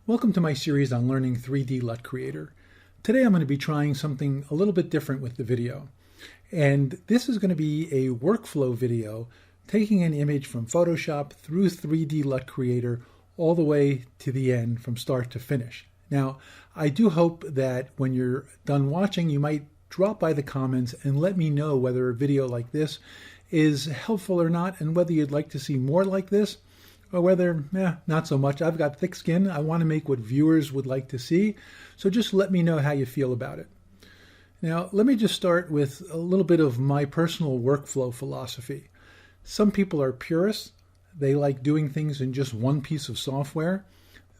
Welcome to my series on learning 3D LUT Creator. Today I'm going to be trying something a little bit different with the video. And this is going to be a workflow video taking an image from Photoshop through 3D LUT Creator all the way to the end from start to finish. Now, I do hope that when you're done watching, you might drop by the comments and let me know whether a video like this is helpful or not, and whether you'd like to see more like this, or whether, not so much. I've got thick skin. I want to make what viewers would like to see. So just let me know how you feel about it. Now, let me just start with a little bit of my personal workflow philosophy. Some people are purists. They like doing things in just one piece of software.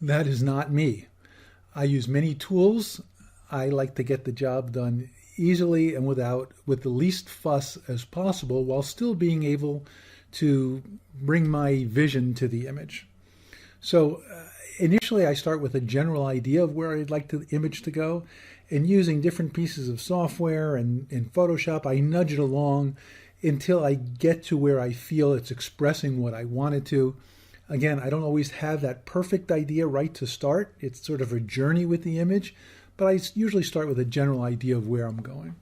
That is not me. I use many tools. I like to get the job done easily and with the least fuss as possible, while still being able to bring my vision to the image. So initially I start with a general idea of where I'd like the image to go, and using different pieces of software and in Photoshop, I nudge it along until I get to where I feel it's expressing what I want it to. Again, I don't always have that perfect idea right to start. It's sort of a journey with the image, but I usually start with a general idea of where I'm going.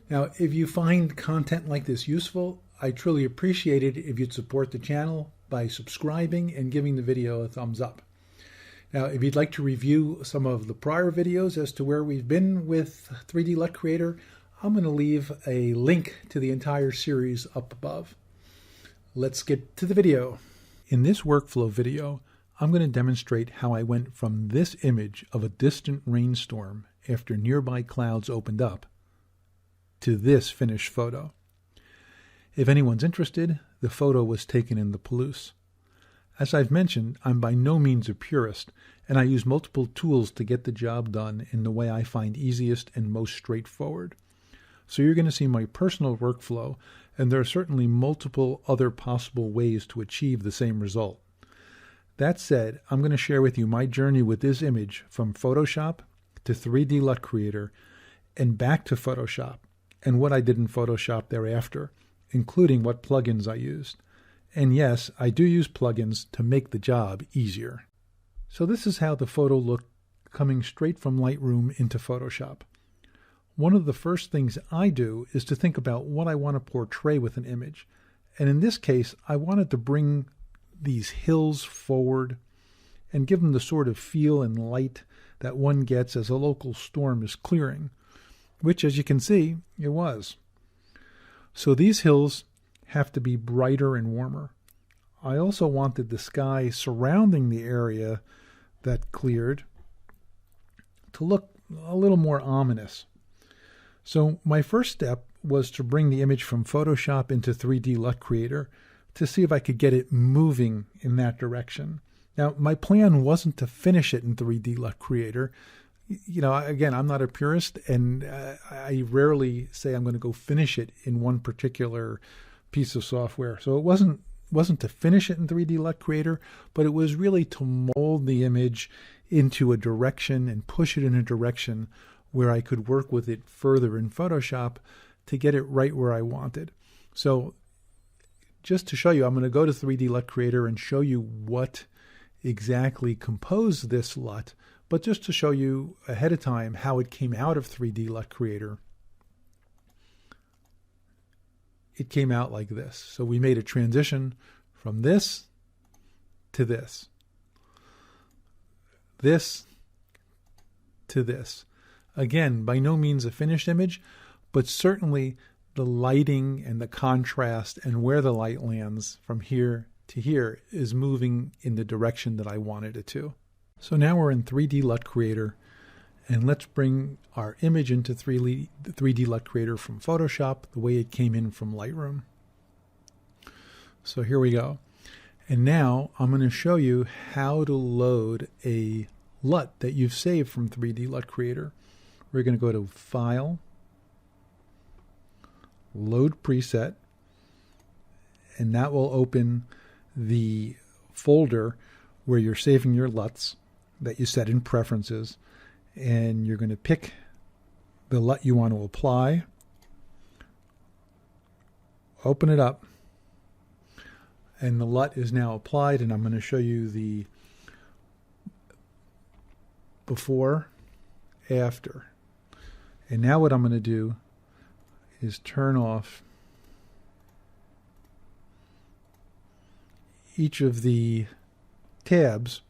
Now, if you find content like this useful, I truly appreciate it if you'd support the channel by subscribing and giving the video a thumbs up. Now, if you'd like to review some of the prior videos as to where we've been with 3D LUT Creator, I'm going to leave a link to the entire series up above. Let's get to the video. In this workflow video, I'm going to demonstrate how I went from this image of a distant rainstorm after nearby clouds opened up to this finished photo. If anyone's interested, the photo was taken in the Palouse. As I've mentioned, I'm by no means a purist, and I use multiple tools to get the job done in the way I find easiest and most straightforward. So you're going to see my personal workflow, and there are certainly multiple other possible ways to achieve the same result. That said, I'm going to share with you my journey with this image from Photoshop to 3D LUT Creator and back to Photoshop, and what I did in Photoshop thereafter, including what plugins I used. And yes, I do use plugins to make the job easier. So this is how the photo looked coming straight from Lightroom into Photoshop. One of the first things I do is to think about what I want to portray with an image. And in this case, I wanted to bring these hills forward and give them the sort of feel and light that one gets as a local storm is clearing, which, as you can see, it was. So these hills have to be brighter and warmer. I also wanted the sky surrounding the area that cleared to look a little more ominous. So my first step was to bring the image from Photoshop into 3D LUT Creator to see if I could get it moving in that direction. Now, my plan wasn't to finish it in 3D LUT Creator. You know, again, I'm not a purist, and I rarely say I'm going to go finish it in one particular piece of software. So it wasn't to finish it in 3D LUT Creator, but it was really to mold the image into a direction and push it in a direction where I could work with it further in Photoshop to get it right where I wanted. So just to show you, I'm going to go to 3D LUT Creator and show you what exactly composed this LUT, but just to show you ahead of time how it came out of 3D LUT Creator. It came out like this. So we made a transition from this to this. This to this. Again, by no means a finished image, but certainly the lighting and the contrast and where the light lands from here to here is moving in the direction that I wanted it to. So now we're in 3D LUT Creator, and let's bring our image into 3D LUT Creator from Photoshop the way it came in from Lightroom. So here we go. And now I'm going to show you how to load a LUT that you've saved from 3D LUT Creator. We're going to go to File, Load Preset, and that will open the folder where you're saving your LUTs that you set in Preferences. And you're going to pick the LUT you want to apply, open it up, and the LUT is now applied, and I'm going to show you the before, after. And now what I'm going to do is turn off each of the tabs.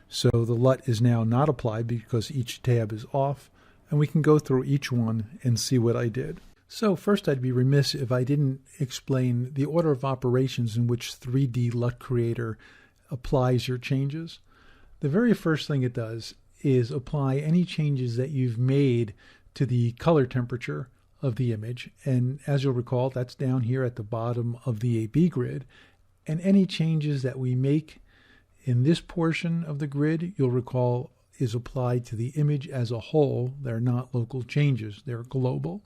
So the LUT is now not applied because each tab is off, and we can go through each one and see what I did. So first, I'd be remiss if I didn't explain the order of operations in which 3D LUT Creator applies your changes. The very first thing it does is apply any changes that you've made to the color temperature of the image. And as you'll recall, that's down here at the bottom of the AB grid. And any changes that we make in this portion of the grid, you'll recall, is applied to the image as a whole. They're not local changes, they're global.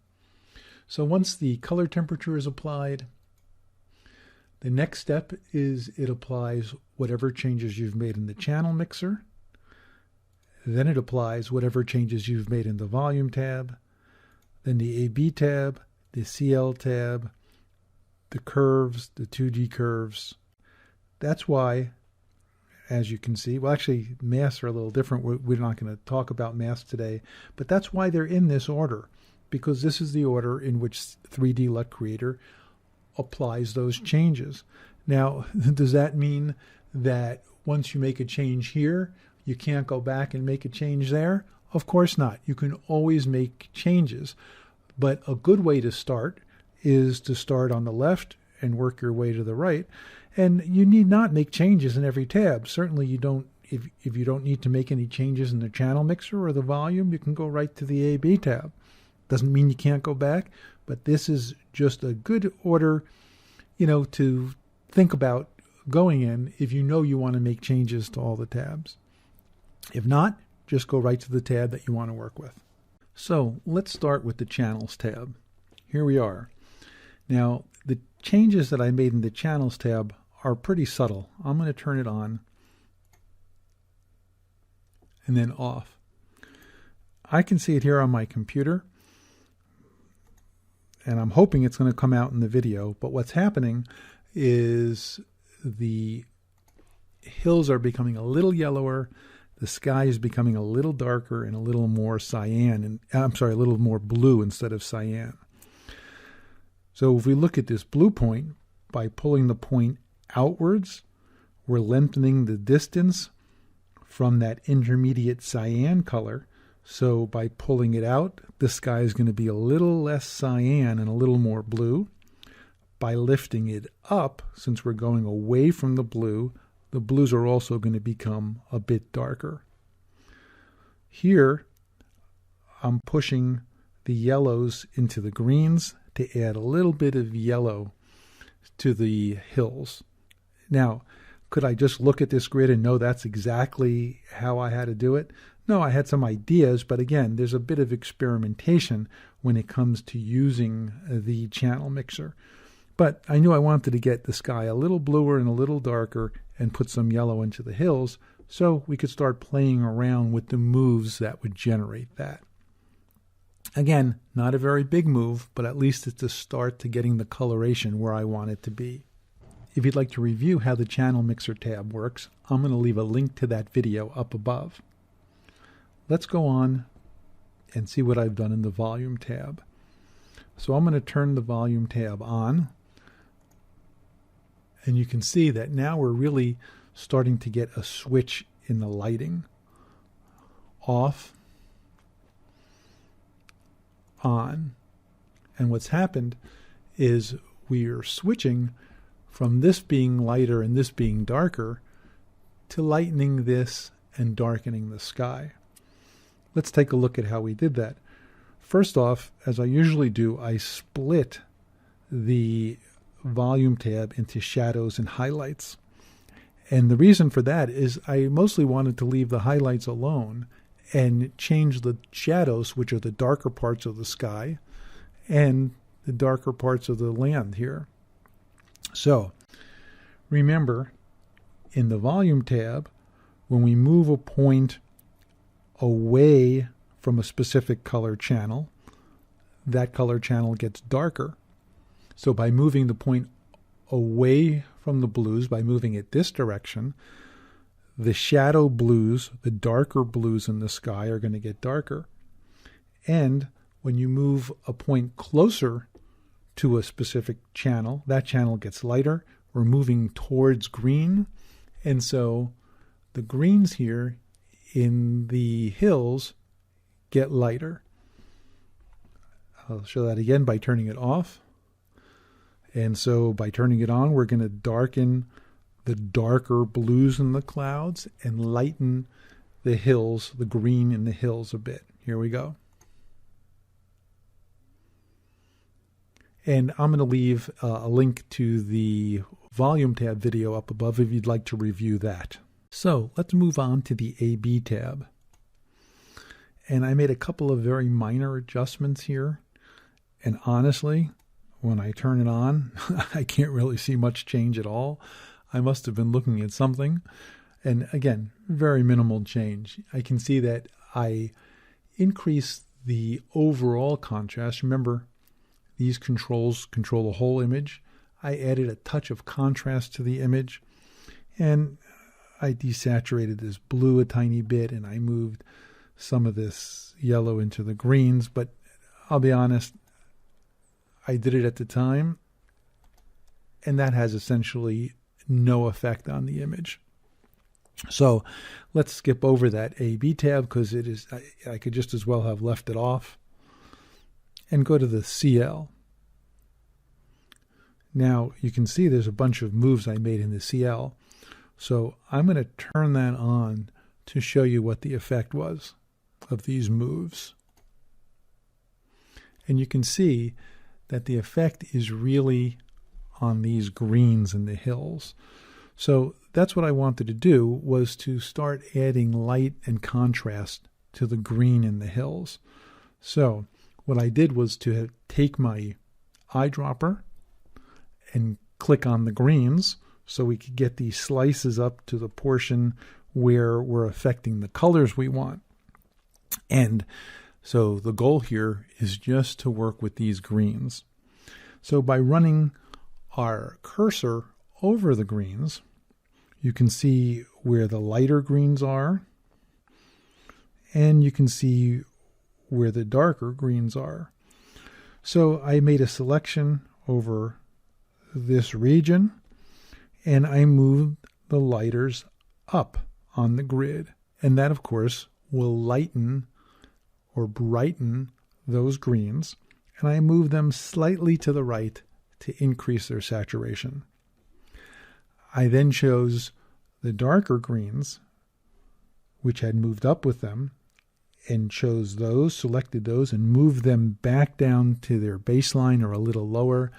So once the color temperature is applied, the next step is it applies whatever changes you've made in the channel mixer. Then it applies whatever changes you've made in the volume tab, then the AB tab, the CL tab, the curves, the 2D curves. That's why, as you can see, well, actually, masks are a little different. We're not going to talk about masks today, but that's why they're in this order, because this is the order in which 3D LUT Creator applies those changes. Now, does that mean that once you make a change here, you can't go back and make a change there? Of course not. You can always make changes, but a good way to start is to start on the left and work your way to the right. And you need not make changes in every tab. Certainly you don't, if you don't need to make any changes in the channel mixer or the volume, you can go right to the AB tab. Doesn't mean you can't go back, but this is just a good order, to think about going in if you know you want to make changes to all the tabs. If not, just go right to the tab that you want to work with. So let's start with the Channels tab. Here we are. Now, the changes that I made in the Channels tab are pretty subtle. I'm going to turn it on and then off. I can see it here on my computer, and I'm hoping it's going to come out in the video, but what's happening is the hills are becoming a little yellower, the sky is becoming a little darker and a little more cyan, and a little more blue instead of cyan. So if we look at this blue point, by pulling the point outwards, we're lengthening the distance from that intermediate cyan color. So by pulling it out, the sky is going to be a little less cyan and a little more blue. By lifting it up, since we're going away from the blues are also going to become a bit darker. Here, I'm pushing the yellows into the greens to add a little bit of yellow to the hills. Now, could I just look at this grid and know that's exactly how I had to do it? No, I had some ideas, but again, there's a bit of experimentation when it comes to using the channel mixer. But I knew I wanted to get the sky a little bluer and a little darker and put some yellow into the hills so we could start playing around with the moves that would generate that. Again, not a very big move, but at least it's a start to getting the coloration where I want it to be. If you'd like to review how the Channel Mixer tab works, I'm going to leave a link to that video up above. Let's go on and see what I've done in the Volume tab. So I'm going to turn the Volume tab on, and you can see that now we're really starting to get a switch in the lighting. Off, on. And what's happened is we are switching from this being lighter and this being darker to lightening this and darkening the sky. Let's take a look at how we did that. First off, as I usually do, I split the Volume tab into shadows and highlights. And the reason for that is I mostly wanted to leave the highlights alone and change the shadows, which are the darker parts of the sky, and the darker parts of the land here. So, remember, in the Volume tab, when we move a point away from a specific color channel, that color channel gets darker. So by moving the point away from the blues, by moving it this direction, the shadow blues, the darker blues in the sky are going to get darker. And when you move a point closer to a specific channel, that channel gets lighter. We're moving towards green. And so the greens here in the hills get lighter. I'll show that again by turning it off. And so by turning it on, we're going to darken the darker blues in the clouds and lighten the hills, the green in the hills a bit. Here we go. And I'm going to leave a link to the volume tab video up above if you'd like to review that. So let's move on to the A/B tab. And I made a couple of very minor adjustments here. And honestly, when I turn it on, I can't really see much change at all. I must have been looking at something. And again, very minimal change. I can see that I increased the overall contrast. Remember, these controls control the whole image. I added a touch of contrast to the image, and I desaturated this blue a tiny bit, and I moved some of this yellow into the greens. But I'll be honest, I did it at the time, and that has essentially no effect on the image. So let's skip over that A/B tab because it is, I could just as well have left it off, and go to the CL. Now you can see there's a bunch of moves I made in the CL. So I'm going to turn that on to show you what the effect was of these moves. And you can see that the effect is really on these greens in the hills. So that's what I wanted to do, was to start adding light and contrast to the green in the hills. So what I did was to take my eyedropper and click on the greens so we could get these slices up to the portion where we're affecting the colors we want. And so the goal here is just to work with these greens. So by running our cursor over the greens, you can see where the lighter greens are, and you can see where the darker greens are. So I made a selection over this region, and I moved the lighters up on the grid. And that, of course, will lighten or brighten those greens. And I move them slightly to the right to increase their saturation. I then chose the darker greens, which had moved up with them, and chose those, selected those, and moved them back down to their baseline or a little lower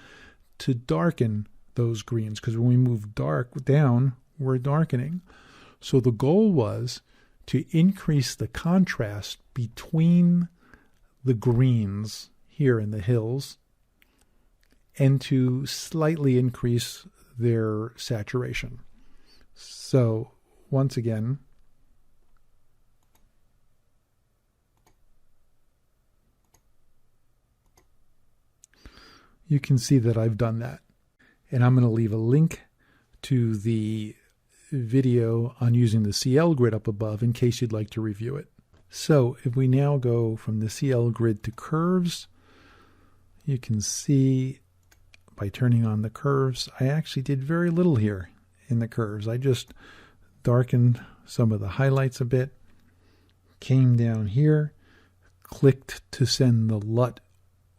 to darken those greens, because when we move dark down, we're darkening. So the goal was to increase the contrast between the greens here in the hills and to slightly increase their saturation. So once again, you can see that I've done that. And I'm going to leave a link to the video on using the CL grid up above in case you'd like to review it. So if we now go from the CL grid to curves, you can see by turning on the curves, I actually did very little here in the curves. I just darkened some of the highlights a bit, came down here, clicked to send the LUT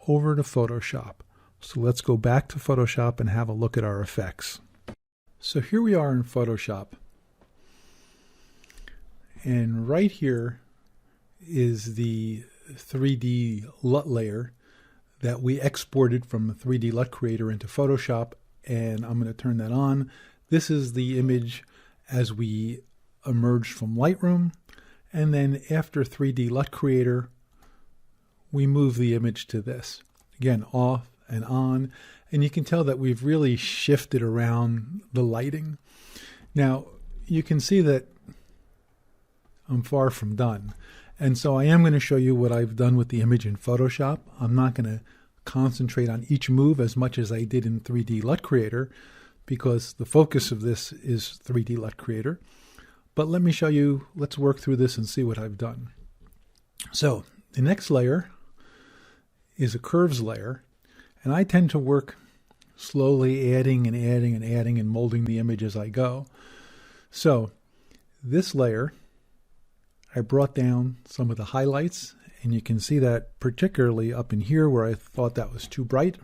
over to Photoshop. So let's go back to Photoshop and have a look at our effects. So here we are in Photoshop. And right here is the 3D LUT layer that we exported from the 3D LUT Creator into Photoshop. And I'm going to turn that on. This is the image as we emerged from Lightroom. And then after 3D LUT Creator, we move the image to this. Again, off and on, and you can tell that we've really shifted around the lighting. Now you can see that I'm far from done, and so I am going to show you what I've done with the image in Photoshop. I'm not going to concentrate on each move as much as I did in 3D LUT Creator because the focus of this is 3D LUT Creator, But let me show you, let's work through this and see what I've done. So the next layer is a curves layer, and I tend to work slowly adding and adding and adding and molding the image as I go. So this layer, I brought down some of the highlights, and you can see that particularly up in here where I thought that was too bright,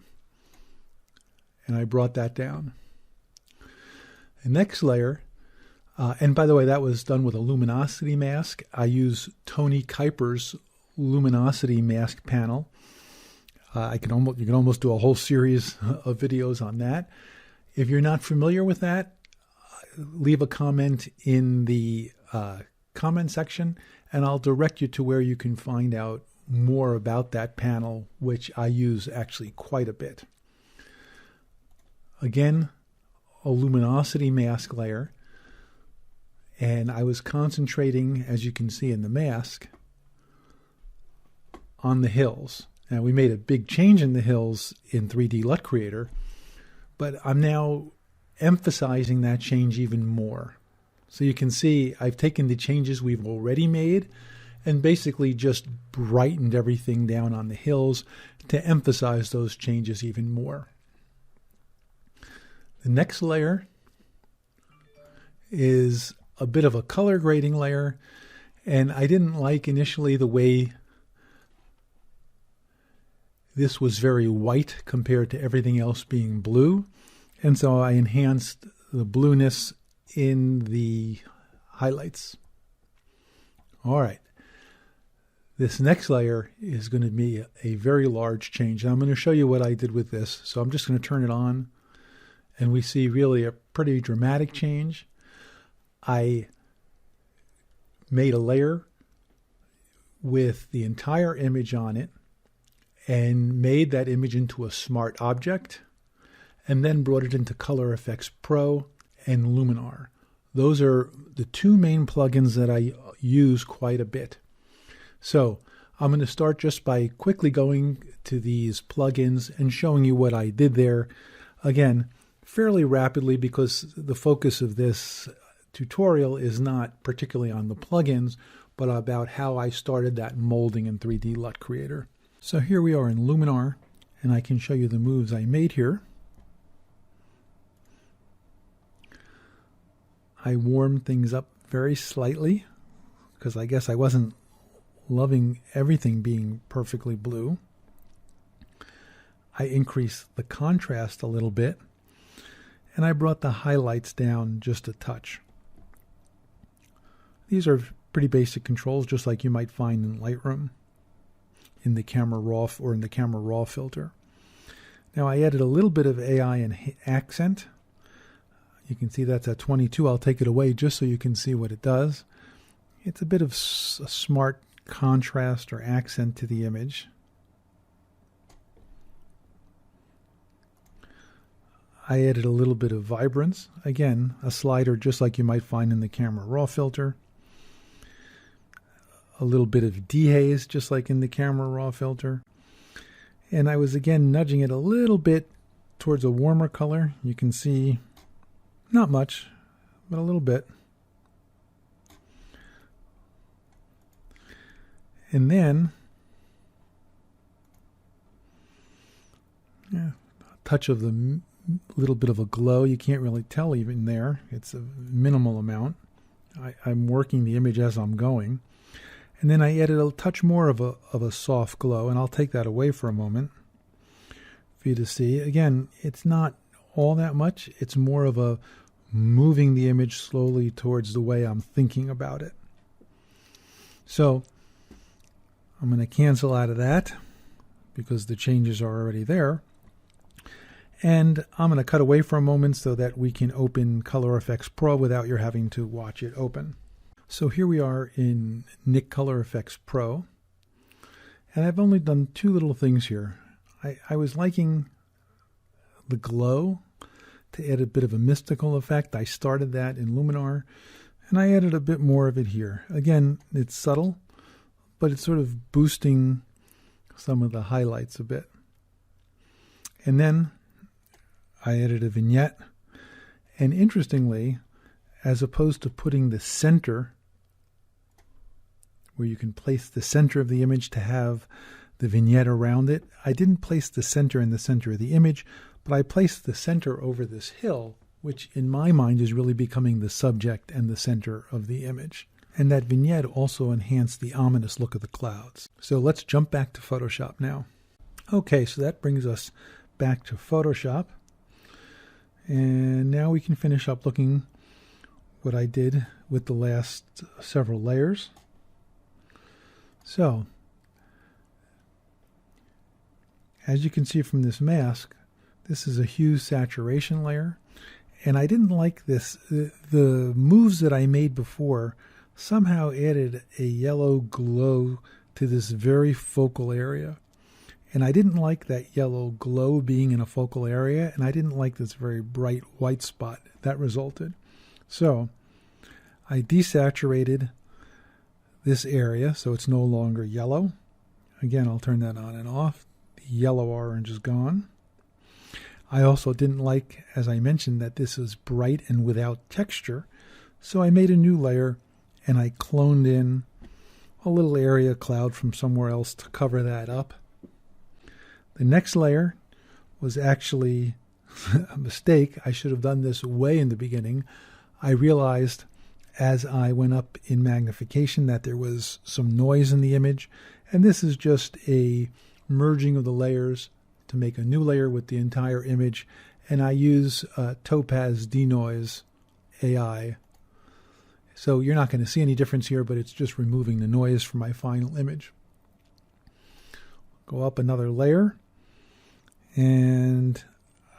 and I brought that down. The next layer, and by the way, that was done with a luminosity mask. I use Tony Kuiper's luminosity mask panel. You can almost do a whole series of videos on that. If you're not familiar with that, leave a comment in the comment section, and I'll direct you to where you can find out more about that panel, which I use actually quite a bit. Again, a luminosity mask layer, and I was concentrating, as you can see in the mask, on the hills. Now, we made a big change in the hills in 3D LUT Creator, but I'm now emphasizing that change even more. So you can see I've taken the changes we've already made and basically just brightened everything down on the hills to emphasize those changes even more. The next layer is a bit of a color grading layer, and I didn't like initially the way this was very white compared to everything else being blue, and so I enhanced the blueness in the highlights. All right, this next layer is going to be a very large change, and I'm going to show you what I did with this. So I'm just going to turn it on, and we see really a pretty dramatic change. I made a layer with the entire image on it and made that image into a smart object, and then brought it into Color Efex Pro and Luminar. Those are the two main plugins that I use quite a bit. So I'm going to start just by quickly going to these plugins and showing you what I did there. Again, fairly rapidly, because the focus of this tutorial is not particularly on the plugins, but about how I started that molding in 3D LUT Creator. So here we are in Luminar, and I can show you the moves I made here. I warmed things up very slightly, because I guess I wasn't loving everything being perfectly blue. I increased the contrast a little bit, and I brought the highlights down just a touch. These are pretty basic controls, just like you might find in Lightroom, in the Camera Raw or in the Camera Raw filter. Now I added a little bit of AI and accent. You can see that's at 22. I'll take it away just so you can see what it does. It's a bit of a smart contrast or accent to the image. I added a little bit of vibrance. Again, a slider just like you might find in the Camera Raw filter. A little bit of dehaze just like in the Camera Raw filter. And I was again nudging it a little bit towards a warmer color. You can see not much, but a little bit. And then a touch of the little bit of a glow. You can't really tell even there. It's a minimal amount. I'm working the image as I'm going. And then I added a touch more of a soft glow, and I'll take that away for a moment for you to see. Again, it's not all that much. It's more of a moving the image slowly towards the way I'm thinking about it. So I'm going to cancel out of that because the changes are already there. And I'm going to cut away for a moment so that we can open Color Efex Pro without you having to watch it open. So here we are in Nik Color Efex Pro, and I've only done two little things here. I was liking the glow to add a bit of a mystical effect. I started that in Luminar, and I added a bit more of it here. Again, it's subtle, but it's sort of boosting some of the highlights a bit. And then I added a vignette, and interestingly, as opposed to putting the center, where you can place the center of the image to have the vignette around it. I didn't place the center in the center of the image, but I placed the center over this hill, which in my mind is really becoming the subject and the center of the image. And that vignette also enhanced the ominous look of the clouds. So let's jump back to Photoshop now. Okay, so that brings us back to Photoshop. And now we can finish up looking what I did with the last several layers. So, as you can see from this mask, this is a hue saturation layer. And I didn't like this. The moves that I made before somehow added a yellow glow to this very focal area. And I didn't like that yellow glow being in a focal area, and I didn't like this very bright white spot that resulted. So I desaturated this area so it's no longer yellow. Again, I'll turn that on and off. The yellow orange is gone. I also didn't like, as I mentioned, that this is bright and without texture. So I made a new layer and I cloned in a little area cloud from somewhere else to cover that up. The next layer was actually a mistake. I should have done this way in the beginning. I realized as I went up in magnification that there was some noise in the image, and this is just a merging of the layers to make a new layer with the entire image, and I use Topaz Denoise AI. So you're not going to see any difference here, but it's just removing the noise from my final image. Go up another layer, and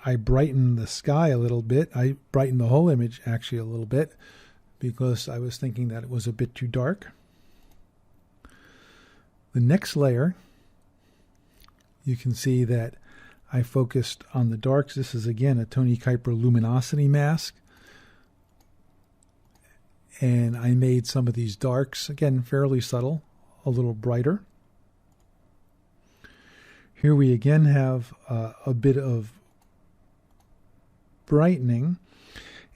I brighten the sky a little bit. I brightened the whole image actually a little bit because I was thinking that it was a bit too dark. The next layer, you can see that I focused on the darks. This is again a Tony Kuiper luminosity mask. And I made some of these darks, again, fairly subtle, a little brighter. Here we again have a bit of brightening.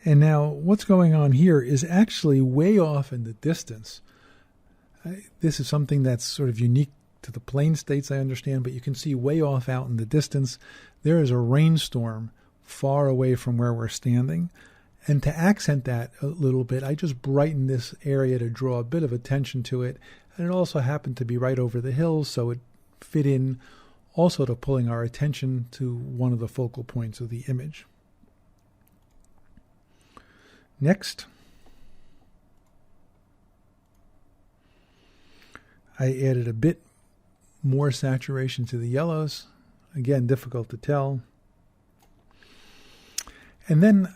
And now what's going on here is actually way off in the distance. This is something that's sort of unique to the plane states, I understand, but you can see way off out in the distance, there is a rainstorm far away from where we're standing. And to accent that a little bit, I just brightened this area to draw a bit of attention to it. And it also happened to be right over the hills, so it fit in also to pulling our attention to one of the focal points of the image. Next, I added a bit more saturation to the yellows. Again, difficult to tell. And then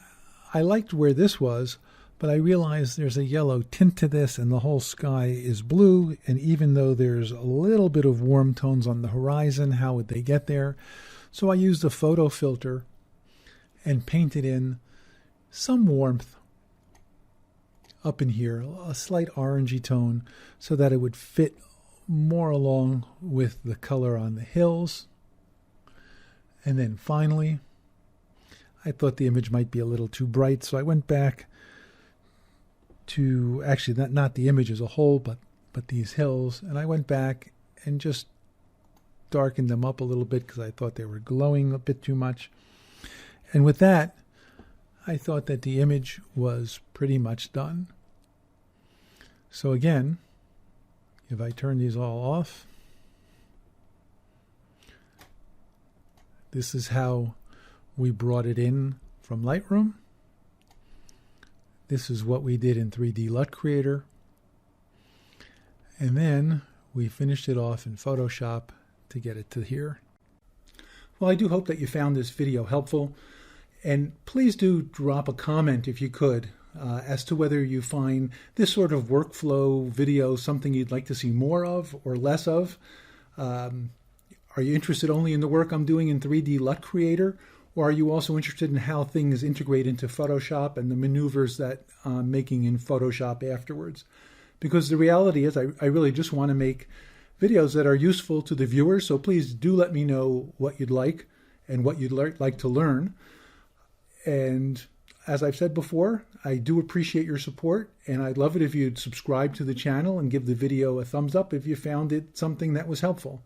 I liked where this was, but I realized there's a yellow tint to this and the whole sky is blue. And even though there's a little bit of warm tones on the horizon, how would they get there? So I used a photo filter and painted in some warmth up in here, a slight orangey tone, so that it would fit more along with the color on the hills. And then finally, I thought the image might be a little too bright, so I went back to, actually not the image as a whole, but these hills, and I went back and just darkened them up a little bit because I thought they were glowing a bit too much. And with that, I thought that the image was pretty much done. So again, if I turn these all off, this is how we brought it in from Lightroom. This is what we did in 3D LUT Creator. And then we finished it off in Photoshop to get it to here. Well, I do hope that you found this video helpful. And please do drop a comment if you could as to whether you find this sort of workflow video something you'd like to see more of or less of. Are you interested only in the work I'm doing in 3D LUT Creator? Or are you also interested in how things integrate into Photoshop and the maneuvers that I'm making in Photoshop afterwards? Because the reality is I really just want to make videos that are useful to the viewers. So please do let me know what you'd like and what you'd like to learn. And as I've said before, I do appreciate your support, and I'd love it if you'd subscribe to the channel and give the video a thumbs up if you found it something that was helpful.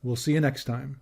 We'll see you next time.